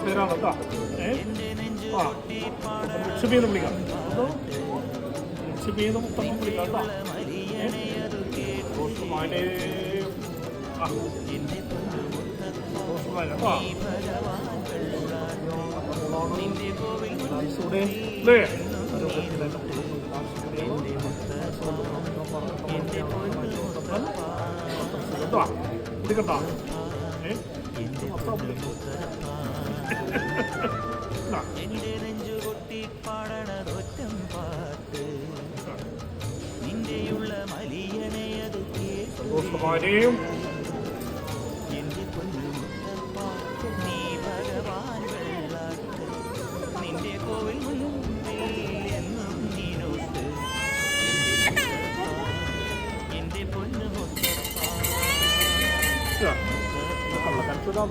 പേരാണ് കേട്ടോ. ആ ലക്ഷ്മിന്ന് വിളിക്കാം, ലക്ഷ്മിന്ന് മുത്തപ്പം വിളിക്കാം കേട്ടോ. റോസ്കുമാരേ റോസ്കുമാരേ കേട്ടോ. അല്ലേ കേട്ടോ കുടിക്കട്ടോ. സന്തോഷകുമാരിയും കള്ളക്കൻസുരാ